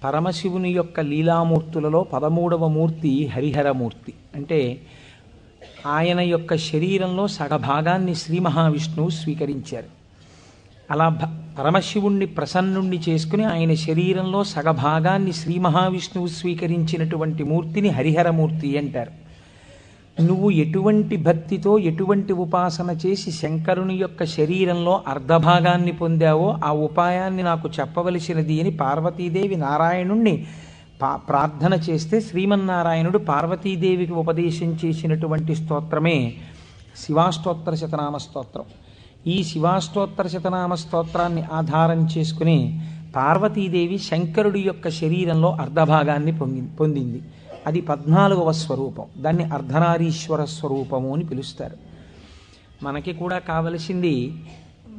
పరమశివుని యొక్క లీలామూర్తులలో 13వ మూర్తి హరిహరమూర్తి. అంటే ఆయన యొక్క శరీరంలో సగభాగాన్ని శ్రీ మహావిష్ణువు స్వీకరించారు. అలా పరమశివుణ్ణి ప్రసన్నుణ్ణి చేసుకుని ఆయన శరీరంలో సగభాగాన్ని శ్రీ మహావిష్ణువు స్వీకరించినటువంటి మూర్తిని హరిహరమూర్తి అంటారు. నువ్వు ఎటువంటి భక్తితో ఎటువంటి ఉపాసన చేసి శంకరుని యొక్క శరీరంలో అర్ధభాగాన్ని పొందావో ఆ ఉపాయాన్ని నాకు చెప్పవలసినది అని పార్వతీదేవి నారాయణుణ్ణి ప్రార్థన చేస్తే శ్రీమన్నారాయణుడు పార్వతీదేవికి ఉపదేశం చేసినటువంటి స్తోత్రమే శివాష్టోత్తర శతనామ స్తోత్రం. ఈ శివాష్టోత్తర శతనామ స్తోత్రాన్ని ఆధారం చేసుకుని పార్వతీదేవి శంకరుడి యొక్క శరీరంలో అర్ధభాగాన్ని పొందింది. అది 14వ స్వరూపం. దాన్ని అర్ధనారీశ్వర స్వరూపము అని పిలుస్తారు. మనకి కూడా కావలసింది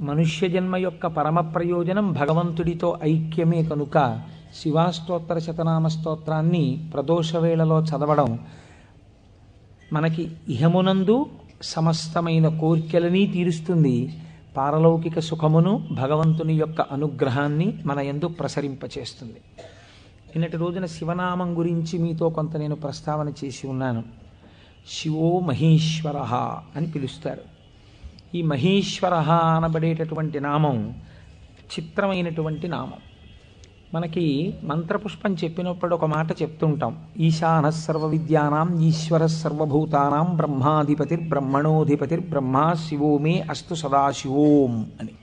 మనుష్య జన్మ యొక్క పరమ ప్రయోజనం భగవంతుడితో ఐక్యమే కనుక శివాష్టోత్తర శతనామ స్తోత్రాన్ని ప్రదోషవేళలో చదవడం మనకి ఇహమునందు సమస్తమైన కోర్కెలని తీరుస్తుంది, పారలౌకిక సుఖమును భగవంతుని యొక్క అనుగ్రహాన్ని మన యందు ప్రసరింపచేస్తుంది. నిన్నటి రోజున శివనామం గురించి మీతో కొంత నేను ప్రస్తావన చేసి ఉన్నాను. శివో మహేశ్వర అని పిలుస్తారు. ఈ మహేశ్వర అనబడేటటువంటి నామం చిత్రమైనటువంటి నామం. మనకి మంత్రపుష్పం చెప్పినప్పుడు ఒక మాట చెప్తుంటాం, ఈశాన సర్వ విద్యానాం ఈశ్వర సర్వభూతానాం బ్రహ్మాధిపతిర్బ్రహ్మణోధిపతిర్బ్రహ్మ శివో మే అస్తు సదాశివోం అని.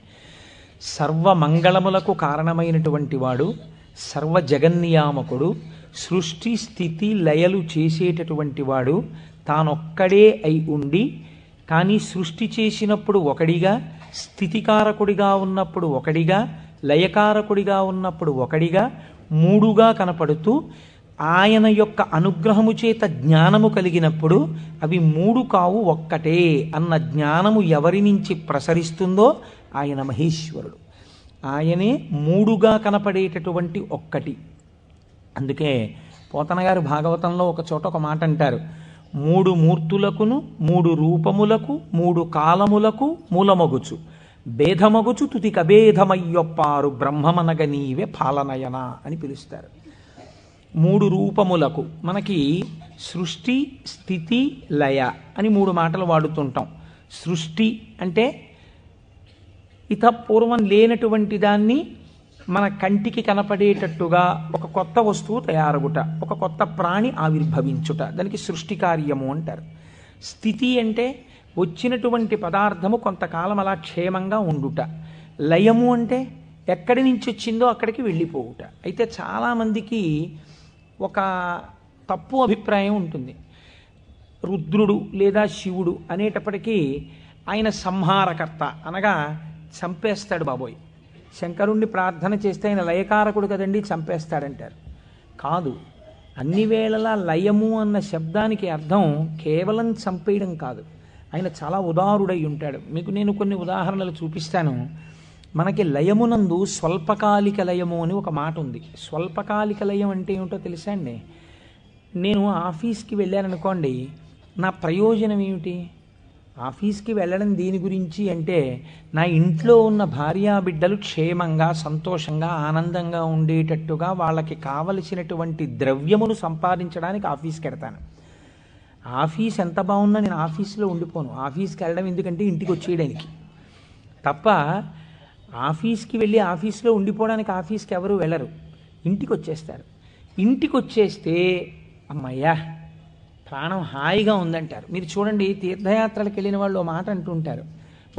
సర్వమంగళములకు కారణమైనటువంటి వాడు, సర్వ జగన్నియామకుడు, సృష్టి స్థితి లయలు చేసేటటువంటి వాడు, తానొక్కడే అయి ఉండి కానీ సృష్టి చేసినప్పుడు ఒకడిగా, స్థితికారకుడిగా ఉన్నప్పుడు ఒకడిగా, లయకారకుడిగా ఉన్నప్పుడు ఒకడిగా, మూడుగా కనపడుతూ ఆయన యొక్క అనుగ్రహము చేత జ్ఞానము కలిగినప్పుడు అవి మూడు కావు ఒక్కటే అన్న జ్ఞానము ఎవరి నుంచి ప్రసరిస్తుందో ఆయన మహేశ్వరుడు. ఆయనే మూడుగా కనపడేటటువంటి ఒక్కటి. అందుకే పోతన గారు భాగవతంలో ఒక చోట ఒక మాట అంటారు, మూడు మూర్తులకును మూడు రూపములకు మూడు కాలములకు మూలమగుచు భేదమగుచు తుతి కభేదమయ్యొప్పారు బ్రహ్మమనగ నీవే పాలనయన అని పిలుస్తారు. మూడు రూపములకు మనకి సృష్టి స్థితి లయ అని మూడు మాటలు వాడుతుంటాం. సృష్టి అంటే పూర్వం లేనటువంటి దాన్ని మన కంటికి కనపడేటట్టుగా ఒక కొత్త వస్తువు తయారగుట, ఒక కొత్త ప్రాణి ఆవిర్భవించుట, దానికి సృష్టి కార్యము అంటారు. స్థితి అంటే వచ్చినటువంటి పదార్థము కొంతకాలం అలా క్షేమంగా ఉండుట. లయము అంటే ఎక్కడి నుంచి వచ్చిందో అక్కడికి వెళ్ళిపోవుట. అయితే చాలామందికి ఒక తప్పు అభిప్రాయం ఉంటుంది. రుద్రుడు లేదా శివుడు అనేటప్పటికీ ఆయన సంహారకర్త, అనగా చంపేస్తాడు బాబోయ్. శంకరుణ్ణి ప్రార్థన చేస్తే ఆయన లయకారకుడు కదండి, చంపేస్తాడంటారు. కాదు, అన్ని వేళలా లయము అన్న శబ్దానికి అర్థం కేవలం చంపేయడం కాదు. ఆయన చాలా ఉదారుడై ఉంటాడు. మీకు నేను కొన్ని ఉదాహరణలు చూపిస్తాను. మనకి లయమునందు స్వల్పకాలిక లయము అని ఒక మాట ఉంది. స్వల్పకాలిక లయం అంటే ఏమిటో తెలుసా అండి? నేను ఆఫీస్కి వెళ్ళాననుకోండి, నా ప్రయోజనం ఏమిటి? ఆఫీస్కి వెళ్ళడం దేని గురించి అంటే నా ఇంట్లో ఉన్న భార్యాబిడ్డలు క్షేమంగా సంతోషంగా ఆనందంగా ఉండేటట్టుగా వాళ్ళకి కావలసినటువంటి ద్రవ్యమును సంపాదించడానికి ఆఫీస్కి వెడతాను. ఆఫీస్ ఎంత బాగున్నా నేను ఆఫీస్లో ఉండిపోను. ఆఫీస్కి వెళ్ళడం ఎందుకంటే ఇంటికి వచ్చేయడానికి తప్ప. ఆఫీస్కి వెళ్ళి ఆఫీస్లో ఉండిపోవడానికి ఆఫీస్కి ఎవరు వెళ్ళరు, ఇంటికి వచ్చేస్తారు. ఇంటికి వచ్చేస్తే అమ్మయ్యా ప్రాణం హాయిగా ఉందంటారు. మీరు చూడండి, తీర్థయాత్రలకు వెళ్ళిన వాళ్ళు ఓ మాట అంటుంటారు,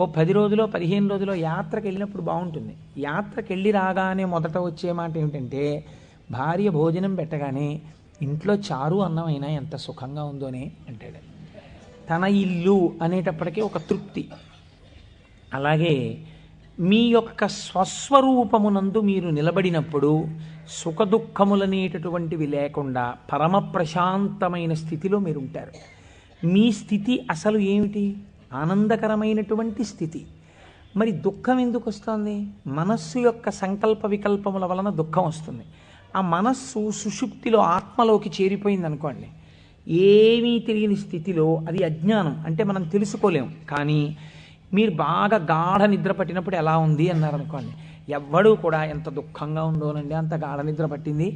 ఓ 10 రోజులో 15 రోజులో యాత్రకు వెళ్ళినప్పుడు బాగుంటుంది. యాత్రకు వెళ్ళి రాగానే మొదట వచ్చే మాట ఏమిటంటే, భార్య భోజనం పెట్టగానే ఇంట్లో చారు అన్నం అయినా ఎంత సుఖంగా ఉందోనే అంటాడు. తన ఇల్లు అనేటప్పటికీ ఒక తృప్తి. అలాగే మీ యొక్క స్వస్వరూపమునందు మీరు నిలబడినప్పుడు సుఖదుఖములనేటటువంటివి లేకుండా పరమ ప్రశాంతమైన స్థితిలో మీరు ఉంటారు. మీ స్థితి అసలు ఏమిటి? ఆనందకరమైనటువంటి స్థితి. మరి దుఃఖం ఎందుకు వస్తుంది? మనస్సు యొక్క సంకల్ప వికల్పముల వలన దుఃఖం వస్తుంది. ఆ మనస్సు సుషుప్తిలో ఆత్మలోకి చేరిపోయింది అనుకోండి, ఏమీ తెలియని స్థితిలో, అది అజ్ఞానం అంటే మనం తెలుసుకోలేం. కానీ మీరు బాగా గాఢ నిద్ర పట్టినప్పుడు ఎలా ఉంది అన్నారనుకోండి, ఎవ్వడూ కూడా ఎంత దుఃఖంగా ఉందోనండి, అంత గాఢ నిద్ర పట్టింది,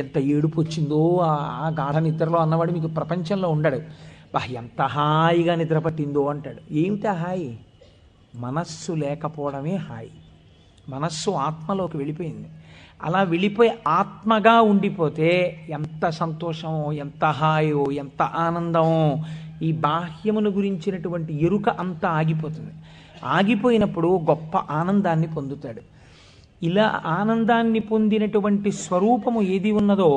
ఎంత ఏడుపు వచ్చిందో ఆ గాఢ నిద్రలో అన్నవాడు మీకు ప్రపంచంలో ఉండడు. బా ఎంత హాయిగా నిద్ర పట్టిందో అంటాడు. ఏమిటా హాయి? మనస్సు లేకపోవడమే హాయి. మనస్సు ఆత్మలోకి వెళ్ళిపోయింది. అలా వెళ్ళిపోయి ఆత్మగా ఉండిపోతే ఎంత సంతోషమో, ఎంత హాయో, ఎంత ఆనందమో. ఈ బాహ్యమును గురించినటువంటి ఎరుక అంతా ఆగిపోతుంది. ఆగిపోయినప్పుడు గొప్ప ఆనందాన్ని పొందుతాడు. ఇలా ఆనందాన్ని పొందినటువంటి స్వరూపము ఏది ఉన్నదో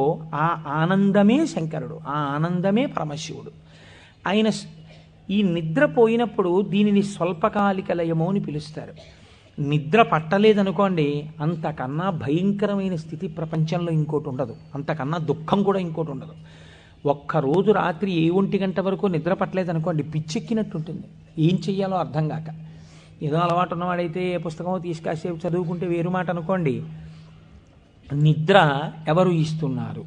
ఆ ఆనందమే శంకరుడు, ఆ ఆనందమే పరమశివుడు. ఆయన ఈ నిద్ర పోయినప్పుడు దీనిని స్వల్పకాలిక లయము అని పిలుస్తారు. నిద్ర పట్టలేదనుకోండి, అంతకన్నా భయంకరమైన స్థితి ప్రపంచంలో ఇంకోటి ఉండదు, అంతకన్నా దుఃఖం కూడా ఇంకోటి ఉండదు. ఒక్కరోజు రాత్రి 1 గంట వరకు నిద్ర పట్టలేదనుకోండి, పిచ్చెక్కినట్టు ఉంటుంది. ఏం చెయ్యాలో అర్థం కాక. ఏదో అలవాటు ఉన్నవాడైతే పుస్తకం తీసుకాసేపు చదువుకుంటే వేరు మాట అనుకోండి. నిద్ర ఎవరు ఇస్తున్నారు?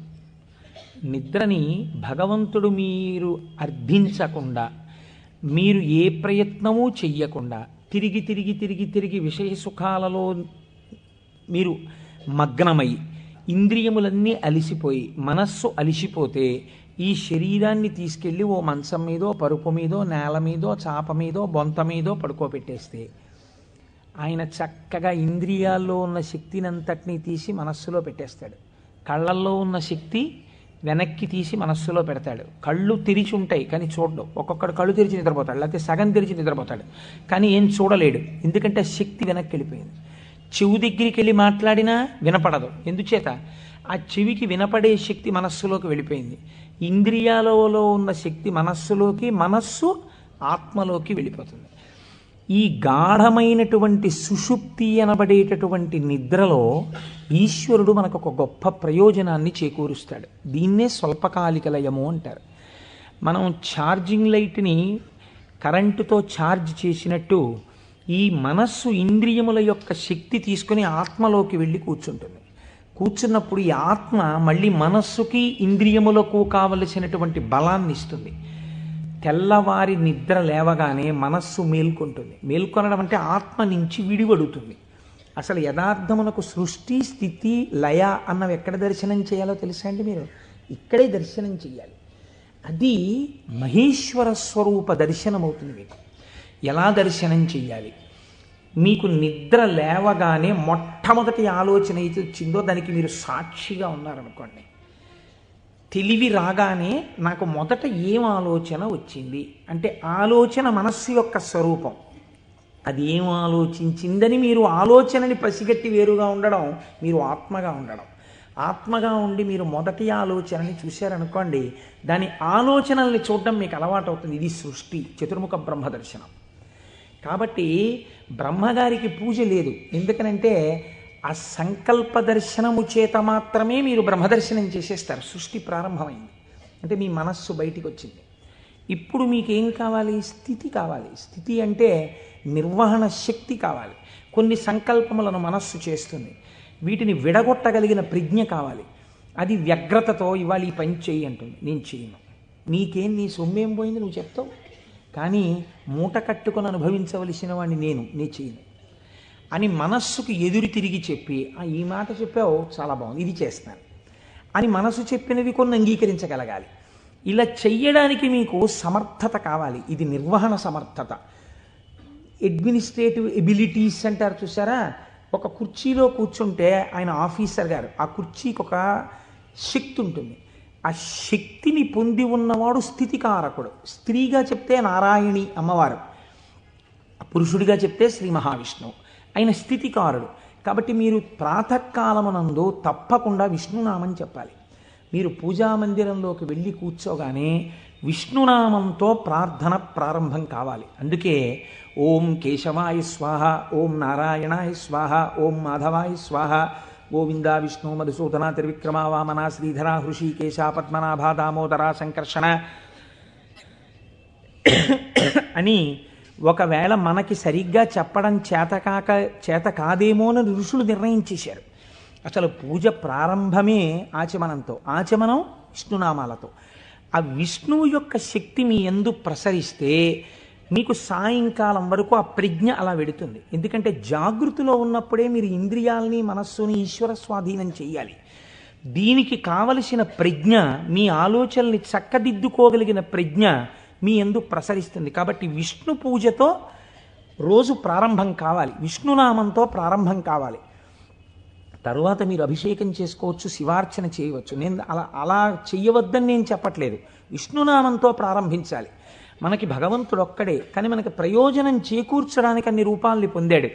నిద్రని భగవంతుడు మీరు అర్థించకుండా, మీరు ఏ ప్రయత్నమూ చెయ్యకుండా తిరిగి తిరిగి తిరిగి తిరిగి విషయ సుఖాలలో మీరు మగ్నమై ఇంద్రియములన్నీ అలిసిపోయి మనస్సు అలిసిపోతే ఈ శరీరాన్ని తీసుకెళ్ళి ఓ మంచం మీదో, పరుపు మీదో, నేల మీదో, చాప మీదో, బొంత మీదో పడుకోబెట్టేస్తే ఆయన చక్కగా ఇంద్రియాల్లో ఉన్న శక్తిని అంతటినీ తీసి మనస్సులో పెట్టేస్తాడు. కళ్ళల్లో ఉన్న శక్తి వెనక్కి తీసి మనస్సులో పెడతాడు. కళ్ళు తెరిచి ఉంటాయి కానీ చూడడు. ఒక్కొక్కడు కళ్ళు తెరిచి నిద్రపోతాడు, లేకపోతే సగం తెరిచి నిద్రపోతాడు, కానీ ఏం చూడలేడు. ఎందుకంటే శక్తి వెనక్కి వెళ్ళిపోయింది. చెవు దగ్గరికి వెళ్ళి మాట్లాడినా వినపడదు. ఎందుచేత? ఆ చెవికి వినపడే శక్తి మనస్సులోకి వెళ్ళిపోయింది. ఇంద్రియాలలో ఉన్న శక్తి మనస్సులోకి, మనస్సు ఆత్మలోకి వెళ్ళిపోతుంది. ఈ గాఢమైనటువంటి సుషుప్తి అనబడేటటువంటి నిద్రలో ఈశ్వరుడు మనకు ఒక గొప్ప ప్రయోజనాన్ని చేకూరుస్తాడు. దీన్నే స్వల్పకాలిక లయము అంటారు. మనం ఛార్జింగ్ లైట్ని కరెంటుతో ఛార్జ్ చేసినట్టు ఈ మనస్సు ఇంద్రియముల యొక్క శక్తి తీసుకుని ఆత్మలోకి వెళ్ళి కూర్చుంటుంది. కూర్చున్నప్పుడు ఈ ఆత్మ మళ్ళీ మనస్సుకి ఇంద్రియములకు కావలసినటువంటి బలాన్ని ఇస్తుంది. తెల్లవారి నిద్ర లేవగానే మనస్సు మేల్కొంటుంది. మేల్కొనడం అంటే ఆత్మ నుంచి విడివడుతుంది. అసలు యథార్థమునకు సృష్టి, స్థితి, లయ అన్నవి ఎక్కడ దర్శనం చేయాలో తెలుసా అండి? మీరు ఇక్కడే దర్శనం చేయాలి. అది మహేశ్వర స్వరూప దర్శనం అవుతుంది. మీకు ఎలా దర్శనం చెయ్యాలి? మీకు నిద్ర లేవగానే మొట్టమొదటి ఆలోచన అయితే వచ్చిందో దానికి మీరు సాక్షిగా ఉన్నారనుకోండి. తెలివి రాగానే నాకు మొదట ఏం ఆలోచన వచ్చింది అంటే ఆలోచన మనస్సు యొక్క స్వరూపం. అది ఏం ఆలోచించిందని మీరు ఆలోచనని పసిగట్టి వేరుగా ఉండడం మీరు ఆత్మగా ఉండడం. ఆత్మగా ఉండి మీరు మొదటి ఆలోచనని చూశారనుకోండి, దాని ఆలోచనల్ని చూడడం మీకు అలవాటు అవుతుంది. ఇది సృష్టి, చతుర్ముఖ బ్రహ్మ దర్శనం. కాబట్టి బ్రహ్మగారికి పూజ లేదు. ఎందుకనంటే ఆ సంకల్ప దర్శనము చేత మాత్రమే మీరు బ్రహ్మదర్శనం చేసేస్తారు. సృష్టి ప్రారంభమైంది అంటే మీ మనస్సు బయటికి వచ్చింది. ఇప్పుడు మీకేం కావాలి? స్థితి కావాలి. స్థితి అంటే నిర్వహణ శక్తి కావాలి. కొన్ని సంకల్పములను మనస్సు చేస్తుంది, వీటిని విడగొట్టగలిగిన ప్రజ్ఞ కావాలి. అది వ్యగ్రతతో ఇవాళ ఈ పని చేయి అంటుంది, నేను చేయను. నీకేం, నీ సొమ్మేం పోయింది నువ్వు చెప్తావు, కానీ మూట కట్టుకొని అనుభవించవలసిన వాడిని నేను చేయను అని మనస్సుకు ఎదురు తిరిగి చెప్పి, ఈ మాట చెప్పావు చాలా బాగుంది, ఇది చేస్తాను అని మనసు చెప్పినవి కొన్ని అంగీకరించగలగాలి. ఇలా చెయ్యడానికి మీకు సమర్థత కావాలి. ఇది నిర్వహణ సమర్థత. అడ్మినిస్ట్రేటివ్ ఎబిలిటీస్ అంటారు చూసారా? ఒక కుర్చీలో కూర్చుంటే ఆయన ఆఫీసర్ గారు, ఆ కుర్చీకి ఒక శక్తి ఉంటుంది. ఆ శక్తిని పొంది ఉన్నవాడు స్థితికారకుడు. స్త్రీగా చెప్తే నారాయణి అమ్మవారు, పురుషుడిగా చెప్తే శ్రీ మహావిష్ణువు. ఆయన స్థితికారుడు. కాబట్టి మీరు ప్రాతకాలమునందు తప్పకుండా విష్ణునామం చెప్పాలి. మీరు పూజామందిరంలోకి వెళ్ళి కూర్చోగానే విష్ణునామంతో ప్రార్థన ప్రారంభం కావాలి. అందుకే ఓం కేశవాయ స్వాహ, ఓం నారాయణాయ స్వాహ, ఓం మాధవాయ స్వాహ, గోవింద విష్ణు మధుసూదన త్రివిక్రమ వామన శ్రీధర హృషికేశ పద్మనాభ దామోదర సంకర్షణ అని ఒకవేళ మనకి సరిగ్గా చెప్పడం చేత కాదేమో అని ఋషులు నిర్ణయించేశారు. అసలు పూజ ప్రారంభమే ఆచమనంతో, ఆచమనం విష్ణునామాలతో. ఆ విష్ణువు యొక్క శక్తి మీ యందు ప్రసరిస్తే మీకు సాయంకాలం వరకు ఆ ప్రజ్ఞ అలా వెడుతుంది. ఎందుకంటే జాగృతిలో ఉన్నప్పుడే మీరు ఇంద్రియాలని మనస్సుని ఈశ్వర స్వాధీనం చెయ్యాలి. దీనికి కావలసిన ప్రజ్ఞ, మీ ఆలోచనల్ని చక్కదిద్దుకోగలిగిన ప్రజ్ఞ మీ యందు ప్రసరిస్తుంది. కాబట్టి విష్ణు పూజతో రోజు ప్రారంభం కావాలి, విష్ణునామంతో ప్రారంభం కావాలి. తరువాత మీరు అభిషేకం చేసుకోవచ్చు, శివార్చన చేయవచ్చు. నేను అలా చెయ్యవద్దని నేను చెప్పట్లేదు. విష్ణునామంతో ప్రారంభించాలి. మనకి భగవంతుడు ఒక్కడే, కానీ మనకి ప్రయోజనం చేకూర్చడానికి అన్ని రూపాల్ని పొందాడు.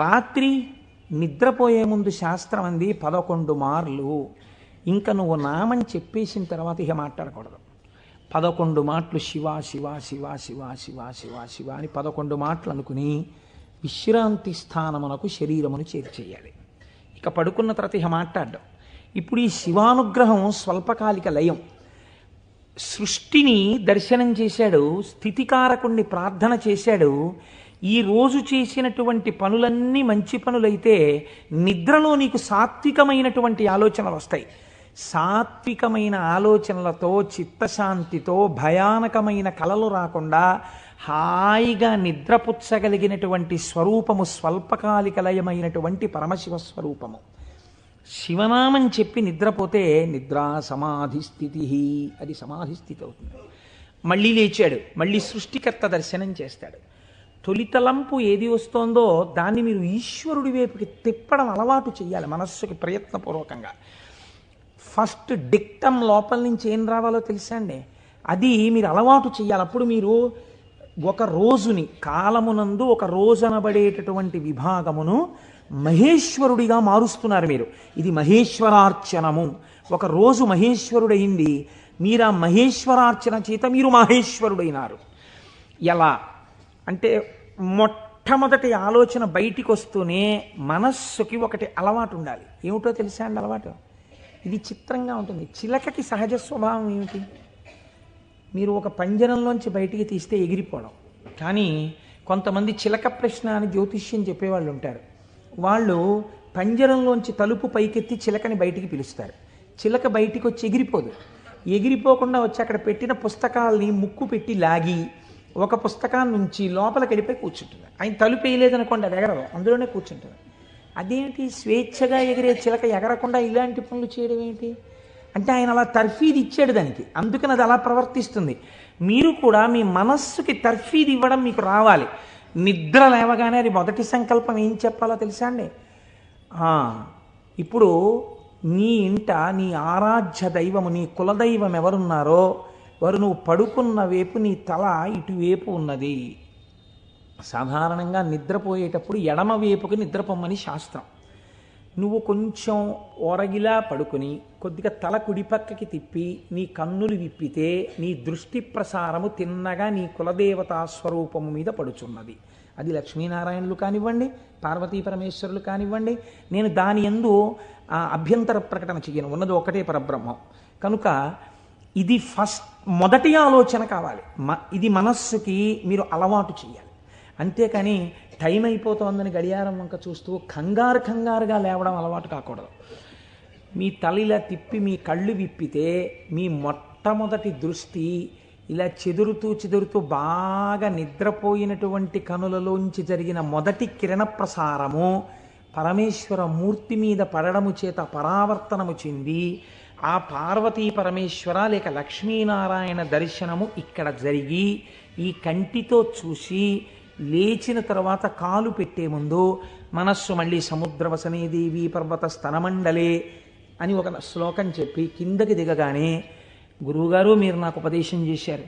రాత్రి నిద్రపోయే ముందు శాస్త్రం అంది 11 మార్లు. ఇంకా నువ్వు నామం చెప్పేసిన తర్వాత ఇక మాట్లాడకూడదు. 11 మాటలు శివ శివ శివ శివ శివ శివ శివ అని 11 మాటలు అనుకుని విశ్రాంతి స్థానమునకు శరీరమును చేర్చేయాలి. ఇక పడుకున్న తర్వాత ఇక మాట్లాడడం. ఇప్పుడు ఈ శివానుగ్రహం స్వల్పకాలిక లయం. సృష్టిని దర్శనం చేశాడు, స్థితికారకుణ్ణి ప్రార్థన చేశాడు. ఈ రోజు చేసినటువంటి పనులన్నీ మంచి పనులైతే నిద్రలో నీకు సాత్వికమైనటువంటి ఆలోచనలు వస్తాయి. సాత్వికమైన ఆలోచనలతో, చిత్తశాంతితో, భయానకమైన కలలు రాకుండా హాయిగా నిద్రపుచ్చగలిగినటువంటి స్వరూపము స్వల్పకాలిక లయమైనటువంటి పరమశివ స్వరూపము. శివనామం చెప్పి నిద్రపోతే నిద్రా సమాధి స్థితి, అది సమాధి స్థితి అవుతుంది. మళ్ళీ లేచాడు, మళ్ళీ సృష్టికర్త దర్శనం చేస్తాడు. తొలితలంపు ఏది వస్తోందో దాన్ని మీరు ఈశ్వరుడి వైపుకి తిప్పడం అలవాటు చేయాలి మనస్సుకి ప్రయత్నపూర్వకంగా. ఫస్ట్ డిక్టం లోపల నుంచి ఏం రావాలో తెలుసా అండి, అది మీరు అలవాటు చేయాలి. అప్పుడు మీరు ఒక రోజుని, కాలమునందు ఒక రోజు అనబడేటటువంటి విభాగమును మహేశ్వరుడిగా మారుస్తున్నారు మీరు. ఇది మహేశ్వరార్చనము. ఒక రోజు మహేశ్వరుడైంది, మీరు ఆ మహేశ్వరార్చన చేత మీరు మహేశ్వరుడైనారు. ఎలా అంటే మొట్టమొదటి ఆలోచన బయటికి వస్తూనే మనస్సుకి ఒకటి అలవాటు ఉండాలి. ఏమిటో తెలుసా అండి అలవాటు? ఇది చిత్రంగా ఉంటుంది. చిలకకి సహజ స్వభావం ఏమిటి? మీరు ఒక పంజరంలోంచి బయటికి తీస్తే ఎగిరిపోవడం. కానీ కొంతమంది చిలక ప్రశ్న అని జ్యోతిష్యం చెప్పేవాళ్ళు ఉంటారు. వాళ్ళు పంజరంలోంచి తలుపు పైకెత్తి చిలకని బయటికి పిలుస్తారు. చిలక బయటికి వచ్చి ఎగిరిపోదు. ఎగిరిపోకుండా వచ్చి అక్కడ పెట్టిన పుస్తకాలని ముక్కు పెట్టి లాగి ఒక పుస్తకాన్ని నుంచి లోపలికి వెళ్ళిపోయి కూర్చుంటుంది. ఆయన తలుపు వేయలేదనుకోండి, అది ఎగరదు, అందులోనే కూర్చుంటుంది. అదేంటి స్వేచ్ఛగా ఎగిరే చిలక ఎగరకుండా ఇలాంటి పనులు చేయడం ఏంటి అంటే ఆయన అలా తర్ఫీదు ఇచ్చాడు దానికి, అందుకని అది అలా ప్రవర్తిస్తుంది. మీరు కూడా మీ మనస్సుకి తర్ఫీదు ఇవ్వడం మీకు రావాలి. నిద్ర లేవగానే అది మొదటి సంకల్పం ఏం చెప్పాలో తెలుసా అండి? ఇప్పుడు నీ ఇంట నీ ఆరాధ్య దైవము, నీ కులదైవం ఎవరున్నారో వారు నువ్వు పడుకున్న వైపు నీ తల ఇటువైపు ఉన్నది. సాధారణంగా నిద్రపోయేటప్పుడు ఎడమ వైపుకి నిద్రపోమ్మని శాస్త్రం. నువ్వు కొంచెం ఓరగిలా పడుకుని కొద్దిగా తల కుడిపక్కకి తిప్పి నీ కన్నులు విప్పితే నీ దృష్టి ప్రసారము తిన్నగా నీ కులదేవతా స్వరూపము మీద పడుచున్నది. అది లక్ష్మీనారాయణులు కానివ్వండి, పార్వతీ పరమేశ్వరులు కానివ్వండి. నేను దాని యందు అభ్యంతర ప్రకటన చెయ్యను, ఉన్నది ఒకటే పరబ్రహ్మం. కనుక ఇది మొదటి ఆలోచన కావాలి. ఇది మనస్సుకి మీరు అలవాటు చేయాలి. అంతేకాని టైం అయిపోతోందని గడియారం వంక చూస్తూ కంగారుగా లేవడం అలవాటు కాకూడదు. మీ తల ఇలా తిప్పి మీ కళ్ళు విప్పితే మీ మొట్టమొదటి దృష్టి ఇలా చెదురుతూ బాగా నిద్రపోయినటువంటి కనులలోంచి జరిగిన మొదటి కిరణ ప్రసారము పరమేశ్వర మూర్తి మీద పడడము చేత పరావర్తనము చెంది ఆ పార్వతీ పరమేశ్వర లేక లక్ష్మీనారాయణ దర్శనము ఇక్కడ జరిగి ఈ కంటితో చూసి లేచిన తర్వాత కాలు పెట్టే ముందు మనస్సు మళ్ళీ సముద్రవసనే దేవి పర్వత స్తనమండలే అని ఒక శ్లోకం చెప్పి కిందకి దిగగానే, గురువుగారు మీరు నాకు ఉపదేశం చేశారు,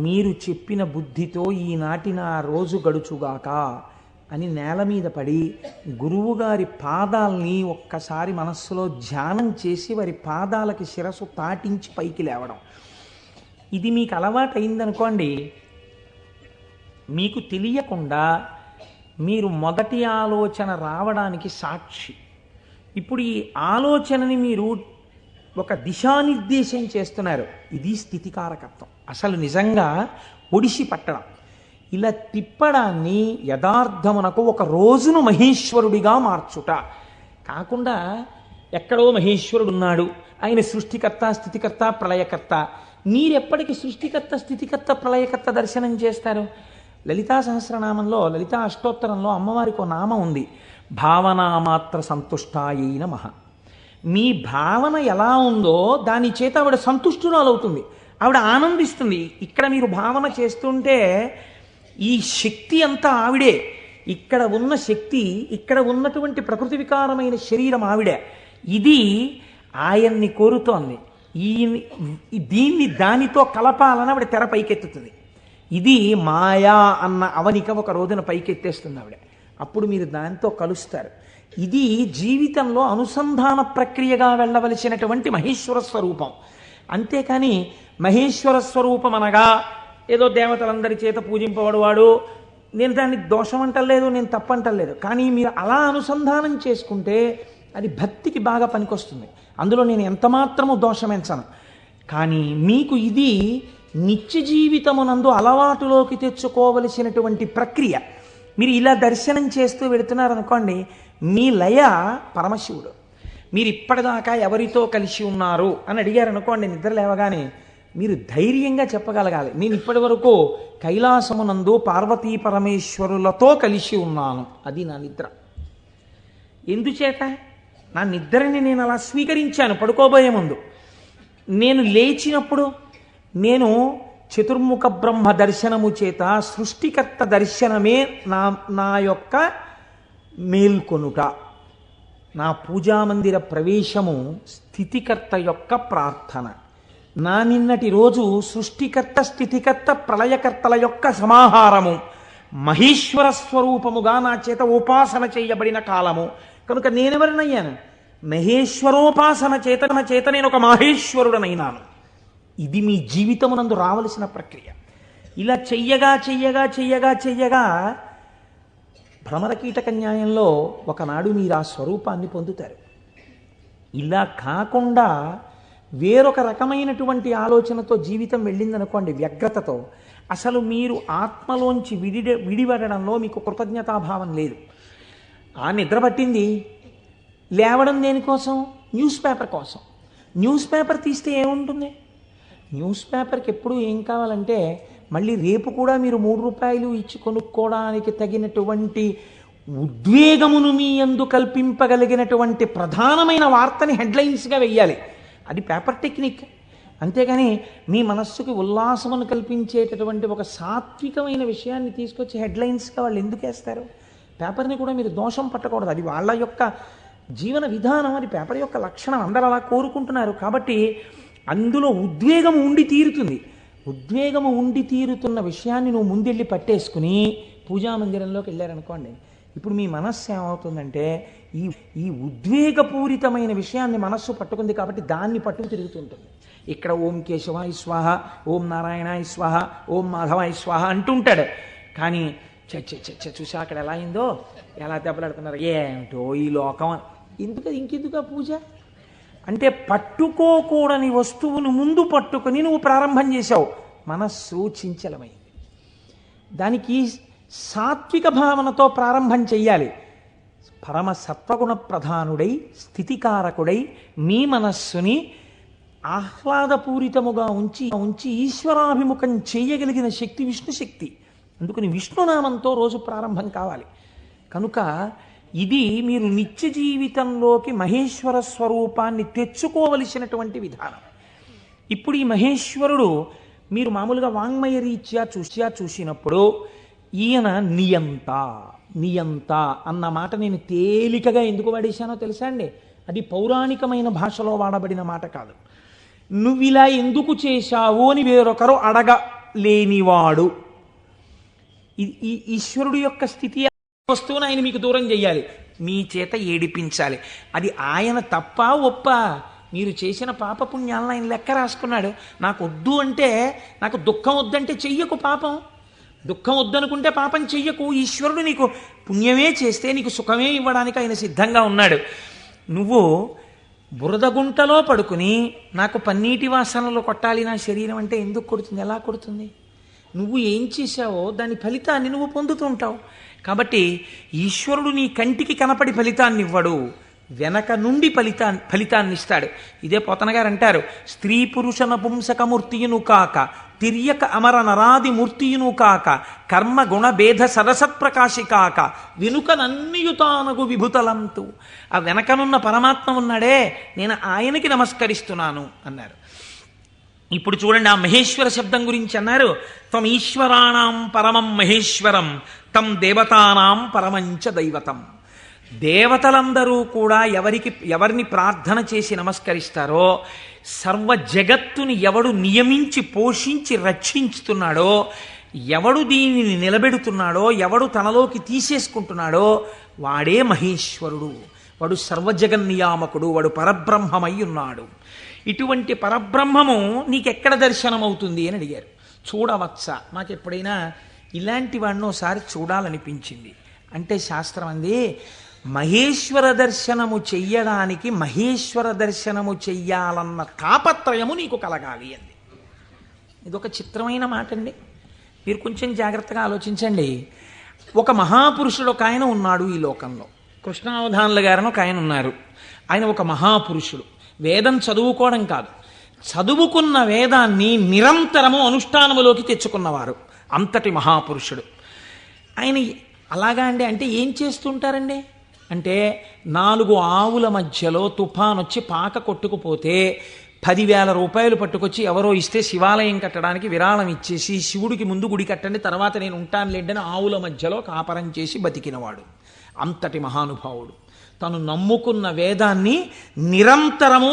మీరు చెప్పిన బుద్ధితో ఈనాటి నా రోజు గడుచుగాక అని నేల మీద పడి గురువుగారి పాదాలని ఒక్కసారి మనస్సులో ధ్యానం చేసి వారి పాదాలకి శిరస్సు తాటించి పైకి లేవడం. ఇది మీకు అలవాటు అయిందనుకోండి, మీకు తెలియకుండా మీరు మొదటి ఆలోచన రావడానికి సాక్షి. ఇప్పుడు ఈ ఆలోచనని మీరు ఒక దిశానిర్దేశం చేస్తున్నారు. ఇది స్థితికారకత్వం. అసలు నిజంగా ఒడిసి పట్టడం, ఇలా తిప్పడాన్ని యథార్థమునకు ఒక రోజును మహేశ్వరుడిగా మార్చుట కాకుండా ఎక్కడో మహేశ్వరుడు ఉన్నాడు, ఆయన సృష్టికర్త స్థితికర్త ప్రళయకర్త, మీరెప్పటికి సృష్టికర్త స్థితికర్త ప్రళయకర్త దర్శనం చేస్తారు? లలితా సహస్రనామంలో, లలితా అష్టోత్తరంలో అమ్మవారికి ఒక నామం ఉంది, భావనామాత్ర సంతుష్టాయై నమః. మీ భావన ఎలా ఉందో దాని చేత ఆవిడ సంతుష్టురాలవుతుంది, ఆవిడ ఆనందిస్తుంది. ఇక్కడ మీరు భావన చేస్తుంటే ఈ శక్తి అంతా ఆవిడే, ఇక్కడ ఉన్న శక్తి, ఇక్కడ ఉన్నటువంటి ప్రకృతి వికారమైన శరీరం ఆవిడే. ఇది ఆయన్ని కోరుతోంది. దీన్ని దానితో కలపాలని ఆవిడ తెర పైకెత్తుతుంది. ఇది మాయా అన్న అవనిక ఒక రోజున పైకెత్తేస్తుంది ఆవిడ. అప్పుడు మీరు దానితో కలుస్తారు. ఇది జీవితంలో అనుసంధాన ప్రక్రియగా వెళ్ళవలసినటువంటి మహేశ్వర స్వరూపం. అంతేకాని మహేశ్వర స్వరూపం అనగా ఏదో దేవతలందరి చేత పూజింపబడువాడు, నేను దాన్ని దోషం అంటలేదు, నేను తప్పంటలేదు. కానీ మీరు అలా అనుసంధానం చేసుకుంటే అది భక్తికి బాగా పనికొస్తుంది. అందులో నేను ఎంతమాత్రము దోషమెంచను. కానీ మీకు ఇది నిత్య జీవితమునందు అలవాటులోకి తెచ్చుకోవలసినటువంటి ప్రక్రియ. మీరు ఇలా దర్శనం చేస్తూ వెళుతున్నారనుకోండి, మీ లయ పరమశివుడు. మీరు ఇప్పటిదాకా ఎవరితో కలిసి ఉన్నారు అని అడిగారు అనుకోండి, నిద్ర లేవగానే మీరు ధైర్యంగా చెప్పగలగాలి, నేను ఇప్పటి వరకు కైలాసమునందు పార్వతీ పరమేశ్వరులతో కలిసి ఉన్నాను. అది నా నిద్ర. ఎందుచేత? నా నిద్రని నేను అలా స్వీకరించాను పడుకోబోయే ముందు. నేను లేచినప్పుడు నేను చతుర్ముఖ బ్రహ్మ దర్శనము చేత సృష్టికర్త దర్శనమే నా యొక్క మేల్కొనుట. నా పూజామందిర ప్రవేశము స్థితికర్త యొక్క ప్రార్థన. నా నిన్నటి రోజు సృష్టికర్త స్థితికర్త ప్రళయకర్తల యొక్క సమాహారము, మహేశ్వర స్వరూపముగా నా చేత ఉపాసన చేయబడిన కాలము. కనుక నేనెవరినయ్యాను? మహేశ్వరోపాసన చేత నేను ఒక మహేశ్వరుడనైనాను. ఇది మీ జీవితమునందు రావలసిన ప్రక్రియ. ఇలా చెయ్యగా చెయ్యగా చెయ్యగా చెయ్యగా భ్రమరకీటక న్యాయంలో ఒకనాడు మీరు ఆ స్వరూపాన్ని పొందుతారు. ఇలా కాకుండా వేరొక రకమైనటువంటి ఆలోచనతో జీవితం వెళ్ళిందనుకోండి, వ్యగ్రతతో, అసలు మీరు ఆత్మలోంచి విడిపడడంలో మీకు కృతజ్ఞతాభావం లేదు. ఆ నిద్ర పట్టింది, లేవడం దేనికోసం? న్యూస్ పేపర్ కోసం. న్యూస్ పేపర్ తీస్తే ఏముంటుంది? న్యూస్ పేపర్కి ఎప్పుడు ఏం కావాలంటే మళ్ళీ రేపు కూడా మీరు 3 రూపాయలు ఇచ్చి కొనుక్కోవడానికి తగినటువంటి ఉద్వేగమును మీ యందు కల్పింపగలిగినటువంటి ప్రధానమైన వార్తని హెడ్లైన్స్గా వెయ్యాలి. అది పేపర్ టెక్నిక్. అంతేగాని మీ మనస్సుకి ఉల్లాసమును కల్పించేటటువంటి ఒక సాత్వికమైన విషయాన్ని తీసుకొచ్చి హెడ్లైన్స్గా వాళ్ళు ఎందుకు వేస్తారు? పేపర్ని కూడా మీరు దోషం పట్టకూడదు, అది వాళ్ళ యొక్క జీవన విధానం, అది పేపర్ యొక్క లక్షణం. అందరూ అలా కోరుకుంటున్నారు కాబట్టి అందులో ఉద్వేగము ఉండి తీరుతుంది. ఉద్వేగము ఉండి తీరుతున్న విషయాన్ని నువ్వు ముందెళ్ళి పట్టేసుకుని పూజామందిరంలోకి వెళ్ళారనుకోండి, ఇప్పుడు మీ మనస్సు ఏమవుతుందంటే ఈ ఉద్వేగపూరితమైన విషయాన్ని మనస్సు పట్టుకుంది కాబట్టి దాన్ని పట్టుకు తిరుగుతుంటుంది. ఇక్కడ ఓం కేశవాయ స్వాహ, ఓం నారాయణాయ స్వాహ, ఓం మాధవాయ స్వాహ అంటుంటాడు. కానీ చూసా అక్కడ ఎలా అయిందో, ఎలా దెబ్బలాడుతున్నారు, ఏమిటో ఈ లోకం. ఇంకెందుకు పూజ అంటే? పట్టుకోకూడని వస్తువును ముందు పట్టుకొని నువ్వు ప్రారంభం చేశావు, మనస్సు చించలమైంది. దానికి సాత్విక భావనతో ప్రారంభం చెయ్యాలి. పరమ సత్వగుణ ప్రధానుడై స్థితికారకుడై మీ మనస్సుని ఆహ్లాదపూరితముగా ఉంచి ఈశ్వరాభిముఖం చేయగలిగిన శక్తి విష్ణు శక్తి. అందుకని విష్ణునామంతో రోజు ప్రారంభం కావాలి. కనుక ఇది మీరు నిత్య జీవితంలోకి మహేశ్వర స్వరూపాన్ని తెచ్చుకోవలసినటువంటి విధానం. ఇప్పుడు ఈ మహేశ్వరుడు మీరు మామూలుగా వాంగ్మయ రీత్యా చూసినప్పుడు ఈయన నియంత అన్న మాట నేను తేలికగా ఎందుకు వాడేశానో తెలుసా అండి? అది పౌరాణికమైన భాషలో వాడబడిన మాట కాదు. నువ్విలా ఎందుకు చేశావు అని వేరొకరు అడగలేనివాడు. ఈ ఈశ్వరుడు యొక్క స్థితి వస్తువును ఆయన మీకు దూరం చెయ్యాలి, మీ చేత ఏడిపించాలి. అది ఆయన తప్ప ఒప్ప? మీరు చేసిన పాపపుణ్యాలను ఆయన లెక్క రాసుకున్నాడు. నాకు వద్దు అంటే, నాకు దుఃఖం వద్దంటే చెయ్యకు పాపం, దుఃఖం వద్దనుకుంటే పాపం చెయ్యకు. ఈశ్వరుడు నీకు పుణ్యమే చేస్తే నీకు సుఖమే ఇవ్వడానికి ఆయన సిద్ధంగా ఉన్నాడు. నువ్వు బురదగుంటలో పడుకుని నాకు పన్నీటి వాసనలు కొట్టాలి నా శరీరం అంటే ఎందుకు కొడుతుంది? ఎలా కొడుతుంది? నువ్వు ఏం చేశావో దాని ఫలితాన్ని నువ్వు పొందుతూ ఉంటావు. కాబట్టి ఈశ్వరుడు నీ కంటికి కనపడి ఫలితాన్ని ఇవ్వడు, వెనక నుండి ఫలితాన్ని ఇస్తాడు. ఇదే పోతన గారు అంటారు, స్త్రీ పురుష నపుంసకమూర్తియును కాక తిర్యక అమర నరాది మూర్తియును కాక కర్మ గుణ భేద సరసత్ప్రకాశి కాక వెనుకనన్నియుతానగు విభుతలంతు. ఆ వెనకనున్న పరమాత్మ ఉన్నాడే, నేను ఆయనకి నమస్కరిస్తున్నాను అన్నారు. ఇప్పుడు చూడండి, ఆ మహేశ్వర శబ్దం గురించి అన్నారు, త్వం ఈశ్వరాణం పరమం మహేశ్వరం తం దేవతానాం పరమంచ దైవతం. దేవతలందరూ కూడా ఎవరిని ప్రార్థన చేసి నమస్కరిస్తారో, సర్వ జగత్తుని ఎవడు నియమించి పోషించి రక్షించుతున్నాడో, ఎవడు దీనిని నిలబెడుతున్నాడో, ఎవడు తనలోకి తీసేసుకుంటున్నాడో వాడే మహేశ్వరుడు, వాడు సర్వజగన్నియామకుడు, వాడు పరబ్రహ్మమై ఉన్నాడు. ఇటువంటి పరబ్రహ్మము నీకెక్కడ దర్శనమవుతుంది అని అడిగారు. చూడవచ్చా, నాకు ఎప్పుడైనా ఇలాంటి వాడిని ఒకసారి చూడాలనిపించింది అంటే శాస్త్రం అంది, మహేశ్వర దర్శనము చెయ్యడానికి మహేశ్వర దర్శనము చెయ్యాలన్న తాపత్రయము నీకు కలగాలి అంది. ఇదొక చిత్రమైన మాట అండి. మీరు కొంచెం జాగ్రత్తగా ఆలోచించండి. ఒక మహాపురుషుడు ఒక ఆయన ఉన్నాడు ఈ లోకంలో, కృష్ణావధానుల గారని ఒక ఆయన ఉన్నారు. ఆయన ఒక మహాపురుషుడు. వేదం చదువుకోవడం కాదు, చదువుకున్న వేదాన్ని నిరంతరము అనుష్ఠానములోకి తెచ్చుకున్నవారు, అంతటి మహాపురుషుడు ఆయన. అలాగా అండి, అంటే ఏం చేస్తుంటారండి అంటే, 4 ఆవుల మధ్యలో తుఫాన్ వచ్చి పాక కొట్టుకుపోతే 10,000 రూపాయలు పట్టుకొచ్చి ఎవరో ఇస్తే శివాలయం కట్టడానికి విరాళం ఇచ్చేసి, శివుడికి ముందు గుడి కట్టండి తర్వాత నేను ఉంటాను లేండని ఆవుల మధ్యలో కాపరం చేసి బతికినవాడు, అంతటి మహానుభావుడు. తను నమ్ముకున్న వేదాన్ని నిరంతరము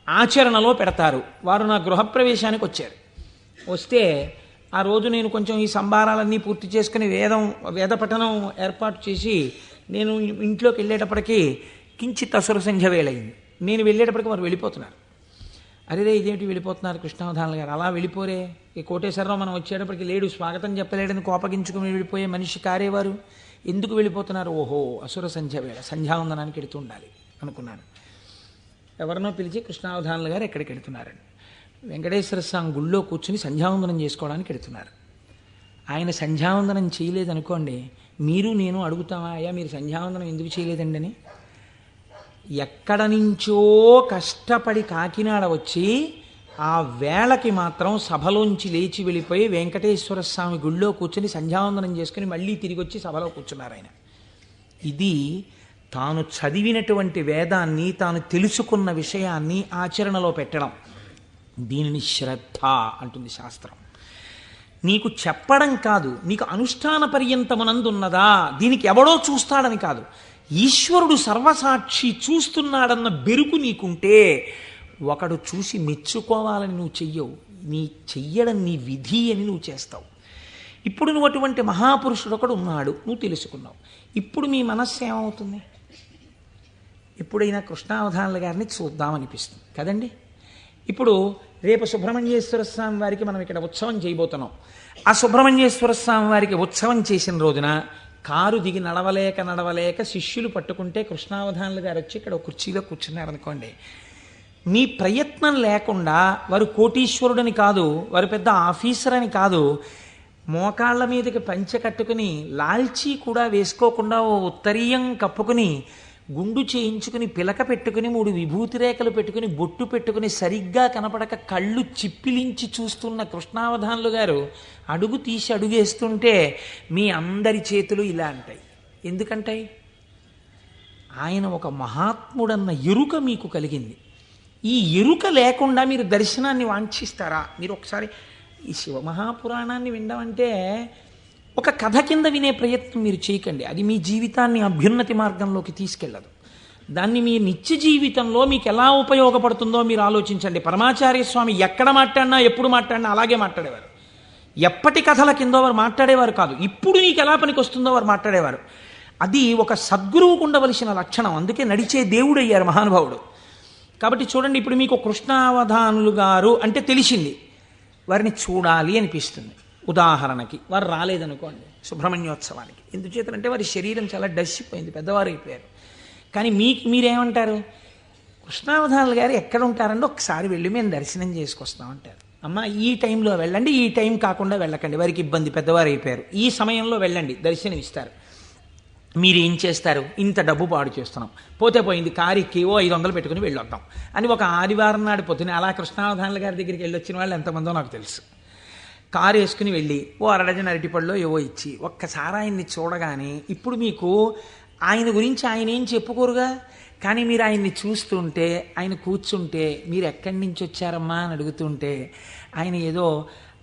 ఆచరణలో పెడతారు. వారు నా గృహప్రవేశానికి వచ్చారు. వస్తే ఆ రోజు నేను కొంచెం ఈ సంభారాలన్నీ పూర్తి చేసుకుని వేద పఠనం ఏర్పాటు చేసి నేను ఇంట్లోకి వెళ్ళేటప్పటికీ కించిత్ అసుర సంధ్య వేళయింది. నేను వెళ్ళేటప్పటికి వారు వెళ్ళిపోతున్నారు. అరే ఇదేమిటి వెళ్ళిపోతున్నారు కృష్ణావధానులు గారు, అలా వెళ్ళిపోరే, ఈ కోటేశ్వరరావు మనం వచ్చేటప్పటికి లేడు, స్వాగతం చెప్పలేడని కోపగించుకుని వెళ్ళిపోయే మనిషి కారేవారు, ఎందుకు వెళ్ళిపోతున్నారు? ఓహో అసుర సంధ్య వేళ, సంధ్యావందనానికి వెళుతూ ఉండాలి అనుకున్నాను. ఎవరినో పిలిచి కృష్ణావధానులు గారు ఎక్కడికి వెళుతున్నారండి? వెంకటేశ్వర స్వామి గుళ్ళో కూర్చుని సంధ్యావందనం చేసుకోవడానికి వెళుతున్నారు. ఆయన సంధ్యావందనం చేయలేదనుకోండి, మీరు నేను అడుగుతామా, అయ్యా మీరు సంధ్యావందనం ఎందుకు చేయలేదండి అని? ఎక్కడ నుంచో కష్టపడి కాకినాడ వచ్చి ఆ వేళకి మాత్రం సభలోంచి లేచి వెళ్ళిపోయి వెంకటేశ్వర స్వామి గుళ్ళో కూర్చొని సంధ్యావందనం చేసుకుని మళ్ళీ తిరిగి వచ్చి సభలో కూర్చున్నారు ఆయన. ఇది తాను చదివినటువంటి వేదాన్ని, తాను తెలుసుకున్న విషయాన్ని ఆచరణలో పెట్టడం, దీనిని శ్రద్ధ అంటుంది శాస్త్రం. నీకు చెప్పడం కాదు, నీకు అనుష్ఠాన పర్యంతమునందున్నదా, దీనికి ఎవడో చూస్తాడని కాదు, ఈశ్వరుడు సర్వసాక్షి చూస్తున్నాడన్న బెరుకు నీకుంటే ఒకడు చూసి మెచ్చుకోవాలని నువ్వు చెయ్యవు, చెయ్యడం నీ విధి అని నువ్వు చేస్తావు. ఇప్పుడు నువ్వు అటువంటి మహాపురుషుడు ఒకడు ఉన్నాడు, నువ్వు తెలుసుకున్నావు. ఇప్పుడు మీ మనస్సు ఏమవుతుంది? ఎప్పుడైనా కృష్ణావధానుల గారిని చూద్దామనిపిస్తుంది కదండి. ఇప్పుడు రేపు సుబ్రహ్మణ్యేశ్వర స్వామి వారికి మనం ఇక్కడ ఉత్సవం చేయబోతున్నాం. ఆ సుబ్రహ్మణ్యేశ్వర స్వామి వారికి ఉత్సవం చేసిన రోజున కారు దిగి నడవలేక శిష్యులు పట్టుకుంటే కృష్ణావధానులు గారు వచ్చి ఇక్కడ కుర్చీలో కూర్చున్నారనుకోండి, మీ ప్రయత్నం లేకుండా, వారు కోటీశ్వరుడని కాదు, వారు పెద్ద ఆఫీసర్ అని కాదు, మోకాళ్ళ మీదకి పంచె కట్టుకుని లాల్చీ కూడా వేసుకోకుండా ఓ ఉత్తరీయం కప్పుకుని గుండు చేయించుకుని పిలక పెట్టుకుని 3 విభూతి రేఖలు పెట్టుకుని బొట్టు పెట్టుకుని సరిగ్గా కనపడక కళ్ళు చిప్పిలించి చూస్తున్న కృష్ణావధానులు గారు అడుగు తీసి అడుగేస్తుంటే మీ అందరి చేతులు ఇలా అంటాయి. ఎందుకంటాయి? ఆయన ఒక మహాత్ముడన్న ఎరుక మీకు కలిగింది. ఈ ఎరుక లేకుండా మీరు దర్శనాన్ని వాంఛిస్తారా? మీరు ఒకసారి ఈ శివమహాపురాణాన్ని వినడం అంటే ఒక కథ కింద వినే ప్రయత్నం మీరు చేయకండి. అది మీ జీవితాన్ని అభ్యున్నతి మార్గంలోకి తీసుకెళ్ళదు. దాన్ని మీ నిత్య జీవితంలో మీకు ఎలా ఉపయోగపడుతుందో మీరు ఆలోచించండి. పరమాచార్య స్వామి ఎక్కడ మాట్లాడినా, ఎప్పుడు మాట్లాడినా అలాగే మాట్లాడేవారు. ఎప్పటి కథల కిందో వారు మాట్లాడేవారు కాదు, ఇప్పుడు నీకు ఎలా పనికి వస్తుందో వారు మాట్లాడేవారు. అది ఒక సద్గురువుకు ఉండవలసిన లక్షణం. అందుకే నడిచే దేవుడు అయ్యారు మహానుభావుడు. కాబట్టి చూడండి, ఇప్పుడు మీకు కృష్ణావధానులు గారు అంటే తెలిసింది, వారిని చూడాలి అనిపిస్తుంది. ఉదాహరణకి వారు రాలేదనుకోండి సుబ్రహ్మణ్యోత్సవానికి, ఎందుచేతంటే వారి శరీరం చాలా డస్సిపోయింది, పెద్దవారు అయిపోయారు. కానీ మీరేమంటారు? కృష్ణావధానులు గారు ఎక్కడ ఉంటారంటే ఒకసారి వెళ్ళి మేము దర్శనం చేసుకొస్తామంటారు. అమ్మ ఈ టైంలో వెళ్ళండి, ఈ టైం కాకుండా వెళ్ళకండి, వారికి ఇబ్బంది, పెద్దవారు అయిపోయారు, ఈ సమయంలో వెళ్ళండి దర్శనం ఇస్తారు. మీరేం చేస్తారు? ఇంత డబ్బు పాడు చేస్తున్నాం, పోతే పోయింది, కారు ఎక్కి ఓ 500 పెట్టుకుని వెళ్ళొద్దాం అని ఒక ఆదివారం నాడు పొద్దున అలా కృష్ణావధానుల గారి దగ్గరికి వెళ్ళి వచ్చిన వాళ్ళు ఎంతమందో నాకు తెలుసు. కారు వేసుకుని వెళ్ళి ఓ అరడజన అరటిపళ్ళలో ఏవో ఇచ్చి ఒక్కసారి ఆయన్ని చూడగానే, ఇప్పుడు మీకు ఆయన గురించి ఆయన ఏం చెప్పుకోరుగా, కానీ మీరు ఆయన్ని చూస్తుంటే, ఆయన కూర్చుంటే, మీరు ఎక్కడి నుంచి వచ్చారమ్మా అని అడుగుతుంటే, ఆయన ఏదో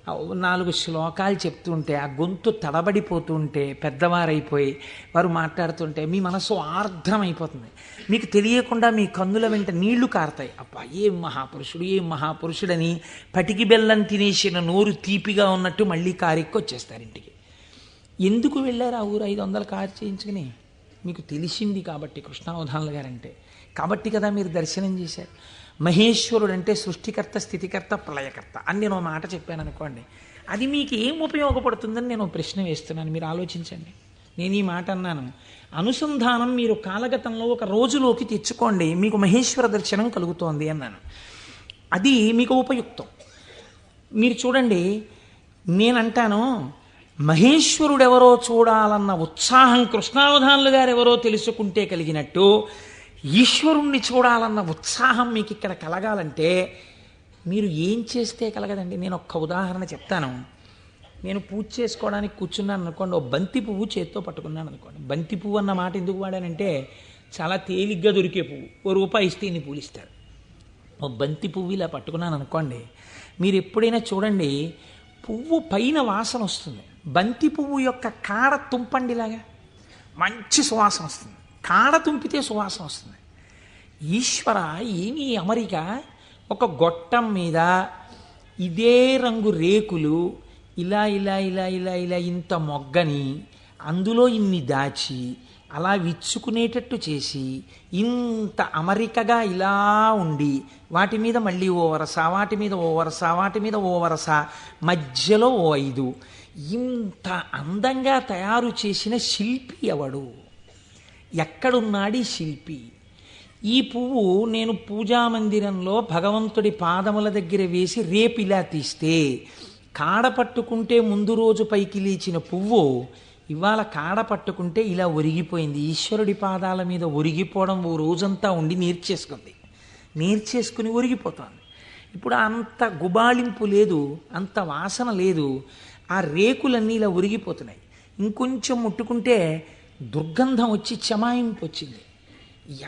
4 శ్లోకాలు చెప్తుంటే, ఆ గొంతు తడబడిపోతుంటే, పెద్దవారైపోయి వారు మాట్లాడుతుంటే మీ మనసు ఆర్ద్రమైపోతుంది. మీకు తెలియకుండా మీ కన్నుల వెంట నీళ్లు కారుతాయి. అబ్బా ఏం మహాపురుషుడు, ఏం మహాపురుషుడని పటికి బెల్లం తినేసిన నోరు తీపిగా ఉన్నట్టు మళ్ళీ కారెక్కి వచ్చేస్తారు ఇంటికి. ఎందుకు వెళ్ళారు ఆ ఊరు 500 కారు చేయించుకుని? మీకు తెలిసింది కాబట్టి కృష్ణావధానుల గారంటే, కాబట్టి కదా మీరు దర్శనం చేశారు. మహేశ్వరుడు అంటే సృష్టికర్త, స్థితికర్త, ప్రళయకర్త అని నేను ఒక మాట చెప్పాను అనుకోండి, అది మీకు ఏం ఉపయోగపడుతుందని నేను ప్రశ్న వేస్తున్నాను. మీరు ఆలోచించండి. నేను ఈ మాట అన్నాను, అనుసంధానం మీరు కాలగతంలో ఒక రోజులోకి తెచ్చుకోండి, మీకు మహేశ్వర దర్శనం కలుగుతోంది అన్నాను. అది మీకు ఉపయుక్తం. మీరు చూడండి, నేనంటాను మహేశ్వరుడెవరో చూడాలన్న ఉత్సాహం కృష్ణావధానులు గారు ఎవరో తెలుసుకుంటే కలిగినట్టు, ఈశ్వరుణ్ణి చూడాలన్న ఉత్సాహం మీకు ఇక్కడ కలగాలంటే మీరు ఏం చేస్తే కలగదండి. నేను ఒక్క ఉదాహరణ చెప్తాను. నేను పూజ చేసుకోవడానికి కూర్చున్నాను అనుకోండి, ఓ బంతి పువ్వు చేత్తో పట్టుకున్నాను అనుకోండి. బంతి పువ్వు అన్న మాట ఎందుకు వాడానంటే చాలా తేలిగ్గా దొరికే పువ్వు, ₹1 ఇస్తే ఇన్ని పూలు ఇస్తారు. ఓ బంతి పువ్వు ఇలా పట్టుకున్నాను అనుకోండి, మీరు ఎప్పుడైనా చూడండి పువ్వు పైన వాసన వస్తుంది, బంతి పువ్వు యొక్క కాడ తుంపండిలాగా మంచి సువాసన వస్తుంది, కాడ తుంపితే సువాసన వస్తుంది. ఈశ్వర ఏమి అమరిక, ఒక గొట్టం మీద ఇదే రంగు రేకులు ఇలా ఇలా ఇలా ఇలా ఇలా ఇంత మొగ్గని అందులో ఇన్ని దాచి అలా విచ్చుకునేటట్టు చేసి ఇంత అమరికగా ఇలా ఉండి వాటి మీద మళ్ళీ ఓ వరస, వాటి మీద ఓ వరస, వాటి మీద ఓ వరస, మధ్యలో ఓ 5, ఇంత అందంగా తయారు చేసిన శిల్పి ఎవడు? ఎక్కడున్నాడు ఈ శిల్పి? ఈ పువ్వు నేను పూజామందిరంలో భగవంతుడి పాదముల దగ్గర వేసి రేపు ఇలా తీస్తే, కాడ పట్టుకుంటే ముందు రోజు పైకి లేచిన పువ్వు ఇవాళ కాడ పట్టుకుంటే ఇలా ఒరిగిపోయింది. ఈశ్వరుడి పాదాల మీద ఒరిగిపోవడం ఓ రోజంతా ఉండి నేర్చేసుకుని ఒరిగిపోతుంది. ఇప్పుడు అంత గుబాళింపు లేదు, అంత వాసన లేదు, ఆ రేకులన్నీ ఇలా ఒరిగిపోతున్నాయి. ఇంకొంచెం ముట్టుకుంటే దుర్గంధం వచ్చి చెమాయింపు వచ్చింది.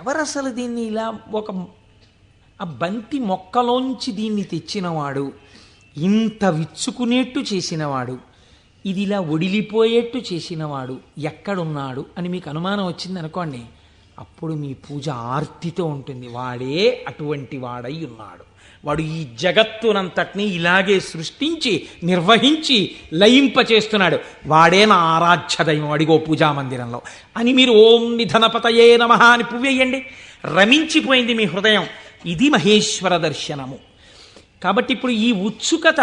ఎవరసలు దీన్ని ఇలా ఆ బంతి మొక్కలోంచి దీన్ని తెచ్చినవాడు, ఇంత విచ్చుకునేట్టు చేసినవాడు, ఇది ఇలా ఒడిలిపోయేట్టు చేసినవాడు ఎక్కడున్నాడు అని మీకు అనుమానం వచ్చింది అనుకోండి, అప్పుడు మీ పూజ ఆర్తితో ఉంటుంది. వాడే అటువంటి వాడై ఉన్నాడు, వాడు ఈ జగత్తునంతటినీ ఇలాగే సృష్టించి నిర్వహించి లయింపచేస్తున్నాడు, వాడే నా ఆరాధ్య దైవం అడిగో పూజామందిరంలో అని మీరు ఓం నిధనపతయే నమః అని పువ్వేయండి. రమించిపోయింది మీ హృదయం. ఇది మహేశ్వర దర్శనము. కాబట్టి ఇప్పుడు ఈ ఉత్సుకత,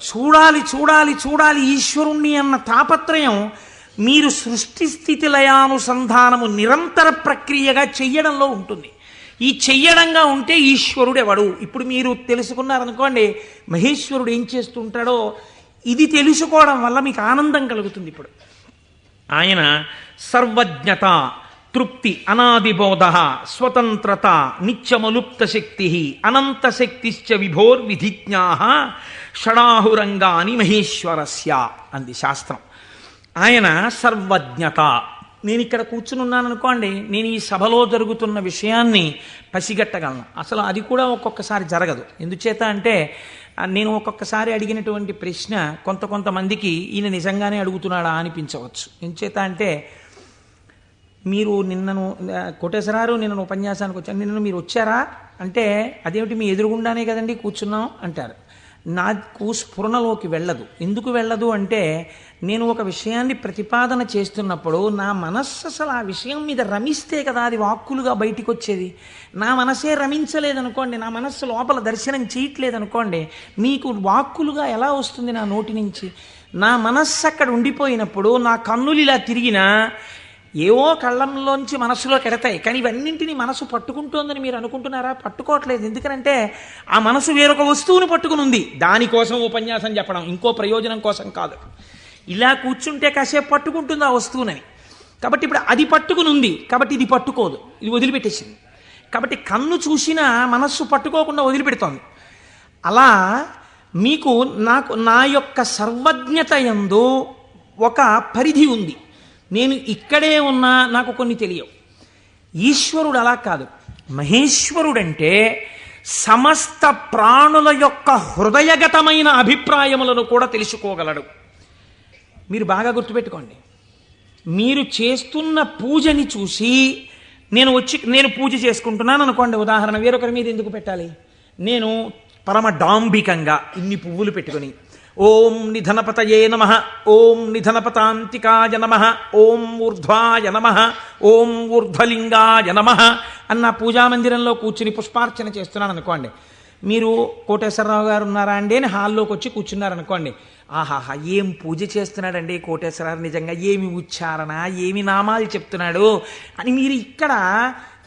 చూడాలి చూడాలి చూడాలి ఈశ్వరుణ్ణి అన్న తాపత్రయం మీరు సృష్టి స్థితి లయానుసంధానము నిరంతర ప్రక్రియగా చెయ్యడంలో ఉంటుంది. ఈ చెయ్యడంగా ఉంటే ఈశ్వరుడు ఎవడు? ఇప్పుడు మీరు తెలుసుకున్నారనుకోండి మహేశ్వరుడు ఏం చేస్తుంటాడో, ఇది తెలుసుకోవడం వల్ల మీకు ఆనందం కలుగుతుంది. ఇప్పుడు ఆయన సర్వజ్ఞత, తృప్తి, అనాదిబోధ, స్వతంత్రత, నిత్యమలుప్త శక్తి, అనంత శక్తిశ్చ విభోర్విధిజ్ఞా షడాహురంగాని మహేశ్వరస్య అంది శాస్త్రం. ఆయన సర్వజ్ఞత. నేను ఇక్కడ కూర్చుని ఉన్నాను అనుకోండి, నేను ఈ సభలో జరుగుతున్న విషయాన్ని పసిగట్టగలను. అసలు అది కూడా ఒక్కొక్కసారి జరగదు. ఎందుచేత అంటే నేను ఒక్కొక్కసారి అడిగినటువంటి ప్రశ్న కొంతమందికి ఈయన నిజంగానే అడుగుతున్నాడా అనిపించవచ్చు. ఎందుచేత అంటే మీరు నిన్నను కోటేశ్వరారు నిన్న ఉపన్యాసానికి వచ్చాను, నిన్న మీరు వచ్చారా అంటే అదేమిటి మీ ఎదురుగుండానే కదండి కూర్చున్నాం అంటారు. నాకు స్ఫురణలోకి వెళ్ళదు. ఎందుకు వెళ్ళదు అంటే నేను ఒక విషయాన్ని ప్రతిపాదన చేస్తున్నప్పుడు నా మనస్సు అసలు ఆ విషయం మీద రమిస్తే కదా అది వాక్కులుగా బయటికి వచ్చేది. నా మనసే రమించలేదనుకోండి, నా మనస్సు లోపల దర్శనం చేయట్లేదనుకోండి, మీకు వాక్కులుగా ఎలా వస్తుంది నా నోటి నుంచి? నా మనస్సు అక్కడ ఉండిపోయినప్పుడు నా కన్నులు ఇలా తిరిగినా ఏవో కళ్ళంలోంచి మనసులో కెడతాయి, కానీ ఇవన్నింటినీ మనసు పట్టుకుంటోందని మీరు అనుకుంటున్నారా? పట్టుకోవట్లేదు. ఎందుకనంటే ఆ మనసు వేరొక వస్తువును పట్టుకుని ఉంది. దానికోసం ఉపన్యాసం చెప్పడం, ఇంకో ప్రయోజనం కోసం కాదు. ఇలా కూర్చుంటే కాసేపు పట్టుకుంటుంది ఆ వస్తువునని. కాబట్టి ఇప్పుడు అది పట్టుకుని ఉంది, కాబట్టి ఇది పట్టుకోదు, ఇది వదిలిపెట్టేసింది. కాబట్టి కన్ను చూసినా మనస్సు పట్టుకోకుండా వదిలిపెడుతోంది. అలా మీకు నా యొక్క సర్వజ్ఞత యందు ఒక పరిధి ఉంది. నేను ఇక్కడే ఉన్నా నాకు కొన్ని తెలియవు. ఈశ్వరుడు అలా కాదు. మహేశ్వరుడంటే సమస్త ప్రాణుల యొక్క హృదయగతమైన అభిప్రాయములను కూడా తెలుసుకోగలడు. మీరు బాగా గుర్తుపెట్టుకోండి. మీరు చేస్తున్న పూజని చూసి నేను పూజ చేసుకుంటున్నాను అనుకోండి, ఉదాహరణ, వేరొకరి మీద ఎందుకు పెట్టాలి? నేను పరమ డాంబికంగా ఇన్ని పువ్వులు పెట్టుకుని ఓం నిధనపతయే నమః, ఓం నిధనపతాంతికాయ నమః, ఓం ఊర్ధ్వాయ నమః, ఓం ఊర్ధ్వలింగాయ నమః అన్న పూజామందిరంలో కూర్చుని పుష్పార్చన చేస్తున్నాను అనుకోండి. మీరు కోటేశ్వరరావు గారు ఉన్నారా అండి అని హాల్లోకి వచ్చి కూర్చున్నారనుకోండి. ఆహాహా, ఏం పూజ చేస్తున్నాడండి కోటేశ్వరరావు, నిజంగా ఏమి ఉచ్చారణ, ఏమి నామాలు చెప్తున్నాడు అని మీరు ఇక్కడ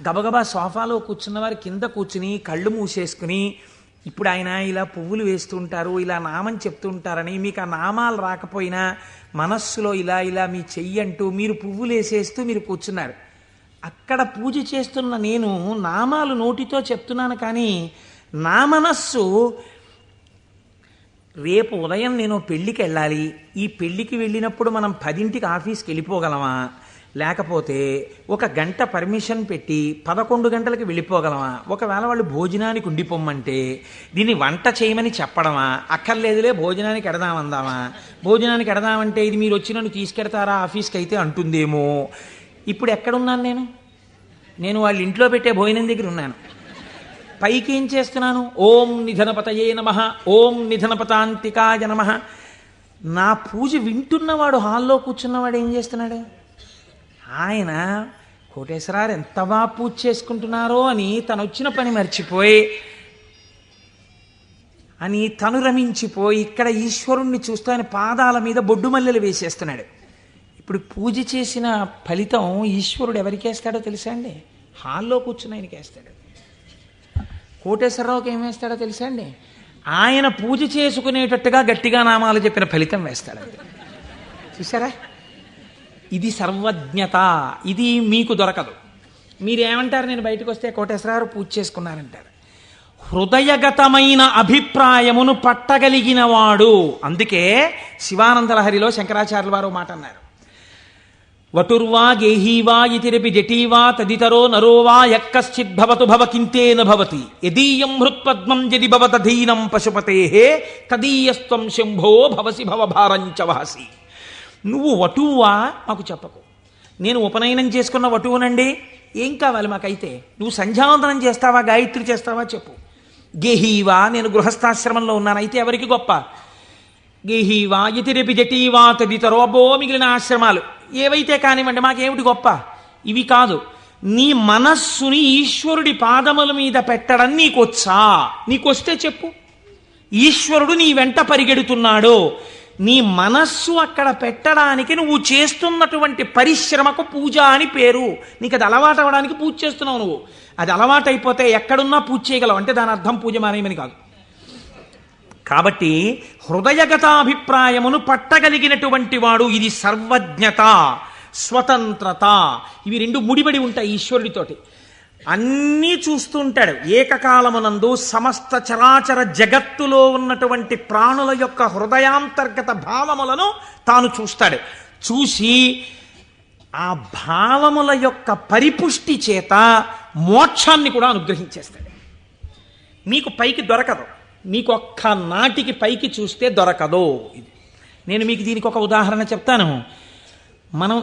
గబగబా సోఫాలో కూర్చున్న వారి కింద కూర్చుని కళ్ళు మూసేసుకుని, ఇప్పుడు ఆయన ఇలా పువ్వులు వేస్తుంటారు, ఇలా నామం చెప్తుంటారని మీకు ఆ నామాలు రాకపోయినా మనస్సులో ఇలా ఇలా మీ చెయ్యి అంటూ మీరు పువ్వులు వేసేస్తూ మీరు కూర్చున్నారు. అక్కడ పూజ చేస్తున్న నేను నామాలు నోటితో చెప్తున్నాను, కానీ నా మనస్సు రేపు ఉదయం నేను పెళ్ళికి వెళ్ళాలి, ఈ పెళ్ళికి వెళ్ళినప్పుడు మనం 10ంటికి ఆఫీస్కి వెళ్ళిపోగలమా, లేకపోతే 1 గంట పర్మిషన్ పెట్టి 11 గంటలకు వెళ్ళిపోగలమా, ఒకవేళ వాళ్ళు భోజనానికి ఉండిపోమ్మంటే దీన్ని వంట చేయమని చెప్పడమా, అక్కర్లేదులే భోజనానికి ఎడదామందామా, భోజనానికి ఎడదామంటే ఇది మీరు వచ్చి నన్ను తీసుకెడతారా ఆఫీస్కి అయితే అంటుందేమో. ఇప్పుడు ఎక్కడున్నాను నేను వాళ్ళ ఇంట్లో పెట్టే భోజనం దగ్గర ఉన్నాను. పైకి ఏం చేస్తున్నాను? ఓం నిధనపతయే నమః, ఓం నిధనపతాంతికాయ నమః. నా పూజ వింటున్నవాడు, హాల్లో కూర్చున్నవాడు ఏం చేస్తున్నాడు? ఆయన కోటేశ్వరారు ఎంత బాగా పూజ చేసుకుంటున్నారో అని తను వచ్చిన పని మర్చిపోయి తను రమించిపోయి ఇక్కడ ఈశ్వరుణ్ణి చూస్తూ ఆయన పాదాల మీద బొడ్డు మల్లెలు వేసేస్తున్నాడు. ఇప్పుడు పూజ చేసిన ఫలితం ఈశ్వరుడు ఎవరికి వేస్తాడో తెలుసా అండి? హాల్లో కూర్చుని ఆయనకి వేస్తాడు. కోటేశ్వరరావుకి ఏం వేస్తాడో తెలుసా అండి? ఆయన పూజ చేసుకునేటట్టుగా గట్టిగా నామాలు చెప్పిన ఫలితం వేస్తాడు. చూసారా? ఇది సర్వజ్ఞత. ఇది మీకు దొరకదు. మీరేమంటారు? నేను బయటకు వస్తే కోటేశ్వరరావు పూజ చేసుకున్నారంటారు. హృదయగతమైన అభిప్రాయమును పట్టగలిగిన వాడు. అందుకే శివానందలహరిలో శంకరాచార్యుల వారు మాట అన్నారు, వటుర్వా గేహీవా ఇతిరపి జటీవా తదితరో నరోవా యక్కశ్చిద్భవతు భవకింతేన భవతి యదీయం హృత్పద్మం యది భవతధీనం పశుపతేహే తదీయస్త్వం శంభో భవసి భవభారంచ వహసి. నువ్వు వటువా మాకు చెప్పకు, నేను ఉపనయనం చేసుకున్న వటువునండి, ఏం కావాలి మాకైతే? నువ్వు సంధ్యావందనం చేస్తావా, గాయత్రి చేస్తావా చెప్పు. గేహీవా, నేను గృహస్థాశ్రమంలో ఉన్నాను, అయితే ఎవరికి గొప్ప? గేహీవా యతిరపి జటీవా తదితరో, అబ్బో మిగిలిన ఆశ్రమాలు ఏవైతే కానివ్వండి, మాకేమిటి గొప్ప? ఇవి కాదు. నీ మనస్సుని ఈశ్వరుడి పాదముల మీద పెట్టడం నీకొచ్చా? నీకొస్తే చెప్పు. ఈశ్వరుడు నీ వెంట పరిగెడుతున్నాడు, నీ మనస్సు అక్కడ పెట్టడానికి నువ్వు చేస్తున్నటువంటి పరిశ్రమకు పూజ అని పేరు. నీకు అది అలవాటు అవ్వడానికి పూజ చేస్తున్నావు. నువ్వు అది అలవాటు అయిపోతే ఎక్కడున్నా పూజ చేయగలవు, అంటే దాని అర్థం పూజ మానేయమని కాదు. కాబట్టి హృదయగతాభిప్రాయమును పట్టగలిగినటువంటి వాడు. ఇది సర్వజ్ఞత, స్వతంత్రత. ఇవి రెండు ముడిపడి ఉంటాయి ఈశ్వరుడితోటి. అన్నీ చూస్తుంటాడు ఏకకాలమునందు. సమస్త చరాచర జగత్తులో ఉన్నటువంటి ప్రాణుల యొక్క హృదయాంతర్గత భావములను తాను చూస్తాడు. చూసి ఆ భావముల యొక్క పరిపుష్టి చేత మోక్షాన్ని కూడా అనుగ్రహించేస్తాడు. మీకు పైకి దొరకదు, మీకు ఒక్క నాటికి పైకి చూస్తే దొరకదు. నేను మీకు దీనికి ఒక ఉదాహరణ చెప్తాను. మనం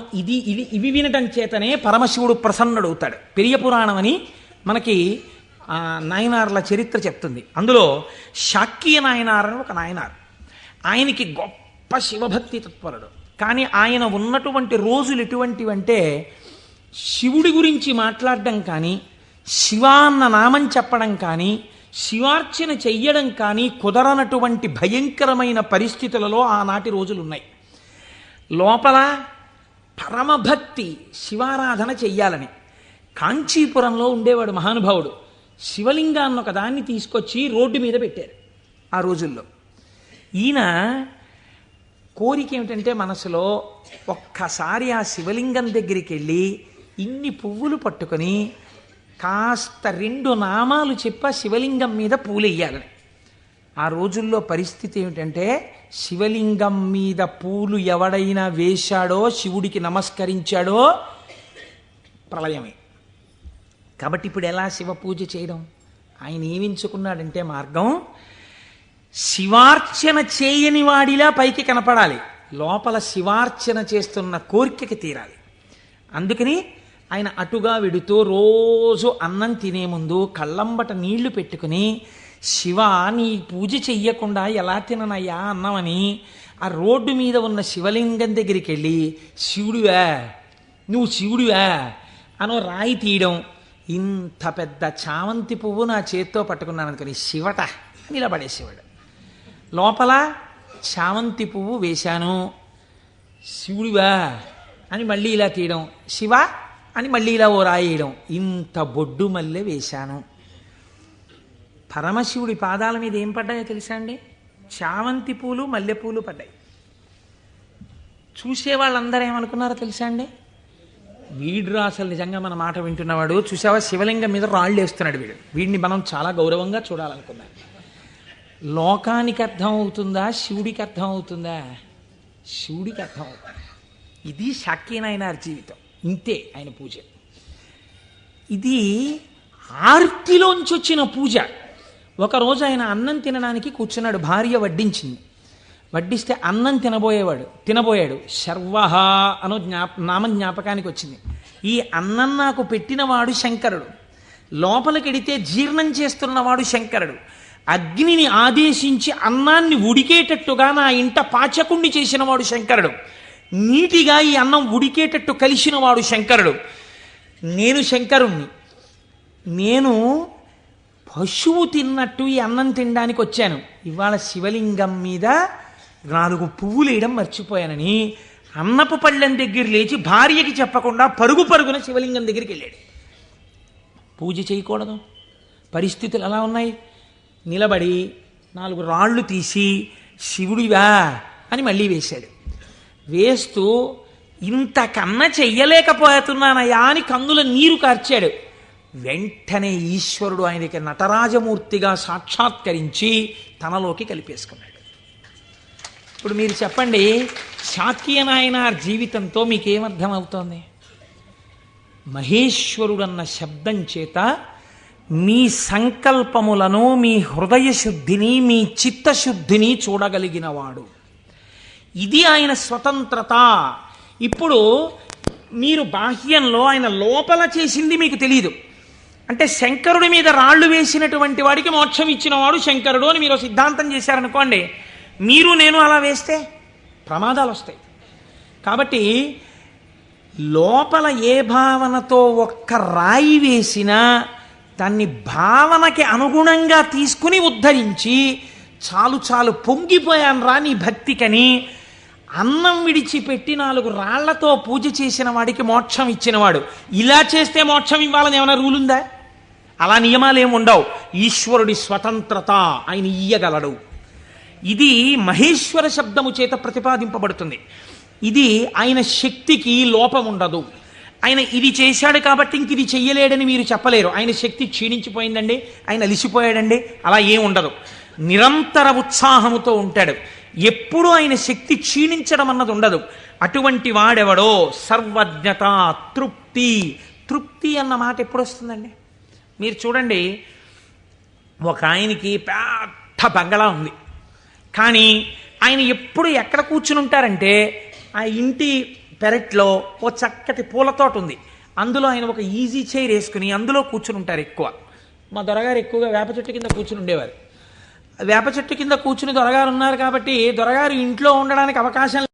ఇవి వినటం చేతనే పరమశివుడు ప్రసన్నుడవుతాడు. పెరియ పురాణం అని మనకి నాయనార్ల చరిత్ర చెప్తుంది. అందులో శాక్య నాయనార్ అని ఒక నాయనార్. ఆయనకి గొప్ప శివభక్తి తత్పరుడు. కానీ ఆయన ఉన్నటువంటి రోజులు ఎటువంటివంటే శివుడి గురించి మాట్లాడడం కానీ, శివ అన్న నామం చెప్పడం కానీ, శివార్చన చెయ్యడం కానీ కుదరనటువంటి భయంకరమైన పరిస్థితులలో ఆనాటి రోజులున్నాయి. లోపల పరమభక్తి, శివారాధన చెయ్యాలని. కాంచీపురంలో ఉండేవాడు మహానుభావుడు. శివలింగాన్ని ఒక దాన్ని తీసుకొచ్చి రోడ్డు మీద పెట్టారు ఆ రోజుల్లో. ఈయన కోరిక ఏమిటంటే మనసులో ఒక్కసారి ఆ శివలింగం దగ్గరికి వెళ్ళి ఇన్ని పువ్వులు పట్టుకొని కాస్త 2 నామాలు చెప్పి ఆ శివలింగం మీద పూలెయ్యాలని. ఆ రోజుల్లో పరిస్థితి ఏమిటంటే శివలింగం మీద పూలు ఎవడైనా వేశాడో, శివుడికి నమస్కరించాడో ప్రళయమే. కాబట్టి ఇప్పుడు ఎలా శివ పూజ చేయడం? ఆయన ఏమించుకున్నాడంటే మార్గం, శివార్చన చేయని వాడిలా పైకి కనపడాలి, లోపల శివార్చన చేస్తున్న కోరికకి తీరాలి. అందుకని ఆయన అటుగా వెడుతూ రోజు అన్నం తినే ముందు కళ్ళంబట నీళ్లు పెట్టుకుని, శివ నీ పూజ చెయ్యకుండా ఎలా తిననయ్యా అన్నమని ఆ రోడ్డు మీద ఉన్న శివలింగం దగ్గరికి వెళ్ళి, శివుడివా నువ్వు శివుడివా అనో రాయి తీయడం. ఇంత పెద్ద చామంతి పువ్వు నా చేత్తో పట్టుకున్నాను అనుకుని శివట నిలబడేసేవాడు. లోపల చామంతి పువ్వు వేశాను, శివుడివా అని మళ్ళీ ఇలా తీయడం, శివ అని మళ్ళీ ఇలా ఓ రాయేయడం. ఇంత బొడ్డు మల్లె వేశాను. పరమశివుడి పాదాల మీద ఏం పడ్డాయో తెలుసా అండి? చామంతి పూలు, మల్లెపూలు పడ్డాయి. చూసేవాళ్ళందరూ ఏమనుకున్నారో తెలుసా అండి? వీడురా అసలు నిజంగా మన మాట వింటున్నవాడు, చూసావా శివలింగం మీద రాళ్ళు వేస్తున్నాడు వీడు, వీడిని మనం చాలా గౌరవంగా చూడాలనుకున్నాం. లోకానికి అర్థం అవుతుందా, శివుడికి అర్థం అవుతుందా? శివుడికి అర్థం అవుతుంది. ఇది శాక్యనాయనార్ జీవితం, ఇంతే ఆయన పూజ. ఇది ఆర్తిలోంచి వచ్చిన పూజ. ఒకరోజు ఆయన అన్నం తినడానికి కూర్చున్నాడు, భార్య వడ్డించింది. వడ్డిస్తే అన్నం తినబోయాడు. శర్వహ అనో నామం జ్ఞాపకానికి వచ్చింది. ఈ అన్నం నాకు పెట్టినవాడు శంకరుడు, లోపలికెడితే జీర్ణం చేస్తున్నవాడు శంకరుడు, అగ్నిని ఆదేశించి అన్నాన్ని ఉడికేటట్టుగా నా ఇంట పాచకుణ్ణి చేసినవాడు శంకరుడు, నీటిగా ఈ అన్నం ఉడికేటట్టు కలిసినవాడు శంకరుడు. నేను శంకరుణ్ణి, నేను పశువు తిన్నట్టు ఈ అన్నం తినడానికి వచ్చాను. ఇవాళ శివలింగం మీద 4 పువ్వులు వేయడం మర్చిపోయానని అన్నపు పళ్ళెం దగ్గర లేచి భార్యకి చెప్పకుండా పరుగున శివలింగం దగ్గరికి వెళ్ళాడు. పూజ చేయకూడదు, పరిస్థితులు ఎలా ఉన్నాయి? నిలబడి 4 రాళ్ళు తీసి శివుడివా అని మళ్ళీ వేశాడు. వేస్తూ ఇంతకన్నా చెయ్యలేకపోతున్నానయా అని కన్నుల నీరు కార్చాడు. వెంటనే ఈశ్వరుడు ఆయనకి నటరాజమూర్తిగా సాక్షాత్కరించి తనలోకి కలిపేసుకున్నాడు. ఇప్పుడు మీరు చెప్పండి, శాక్యనాయనార్ జీవితంతో మీకేమర్థం అవుతోంది? మహేశ్వరుడన్న శబ్దం చేత మీ సంకల్పములను, మీ హృదయ శుద్ధిని, మీ చిత్తశుద్ధిని చూడగలిగినవాడు. ఇది ఆయన స్వతంత్రత. ఇప్పుడు మీరు బాహ్యంలో ఆయన లోపల చేసింది మీకు తెలియదు. అంటే శంకరుడి మీద రాళ్ళు వేసినటువంటి వాడికి మోక్షం ఇచ్చినవాడు శంకరుడు అని మీరు సిద్ధాంతం చేశారనుకోండి, మీరు నేను అలా వేస్తే ప్రమాదాలు వస్తాయి. కాబట్టి లోపల ఏ భావనతో ఒక్క రాయి వేసినా దాన్ని భావనకి అనుగుణంగా తీసుకుని ఉద్ధరించి, చాలు పొంగిపోయాను రా నీ భక్తికని అన్నం విడిచిపెట్టి 4 రాళ్లతో పూజ చేసిన వాడికి మోక్షం ఇచ్చినవాడు. ఇలా చేస్తే మోక్షం ఇవ్వాలని ఏమైనా రూల్ ఉందా? అలా నియమాలు ఏమి ఉండవు. ఈశ్వరుడి స్వతంత్రత, ఆయన ఇయ్యగలడు. ఇది మహేశ్వర శబ్దము చేత ప్రతిపాదింపబడుతుంది. ఇది ఆయన శక్తికి లోపం ఉండదు. ఆయన ఇది చేశాడు కాబట్టి ఇంక ఇది చెయ్యలేడని మీరు చెప్పలేరు. ఆయన శక్తి క్షీణించిపోయిందండి, ఆయన అలిసిపోయాడండి, అలా ఏం ఉండదు. నిరంతర ఉత్సాహముతో ఉంటాడు. ఎప్పుడూ ఆయన శక్తి క్షీణించడం అన్నది ఉండదు. అటువంటి వాడెవడో సర్వజ్ఞత, తృప్తి అన్న మాట ఎప్పుడు వస్తుందండి? మీరు చూడండి, ఒక ఆయనకి పెద్ద బంగళా ఉంది, కానీ ఆయన ఎప్పుడు ఎక్కడ కూర్చుని ఉంటారంటే ఆ ఇంటి పెరట్లో ఓ చక్కటి పూలతోట ఉంది, అందులో ఆయన ఒక ఈజీ చైర్ వేసుకుని అందులో కూర్చుని ఉంటారు ఎక్కువ. మా దొరగారు ఎక్కువగా వేప చెట్టు కింద కూర్చుని ఉండేవారు. వేప చెట్టు కింద కూర్చుని దొరగారు ఉన్నారు కాబట్టి దొరగారు ఇంట్లో ఉండడానికి అవకాశం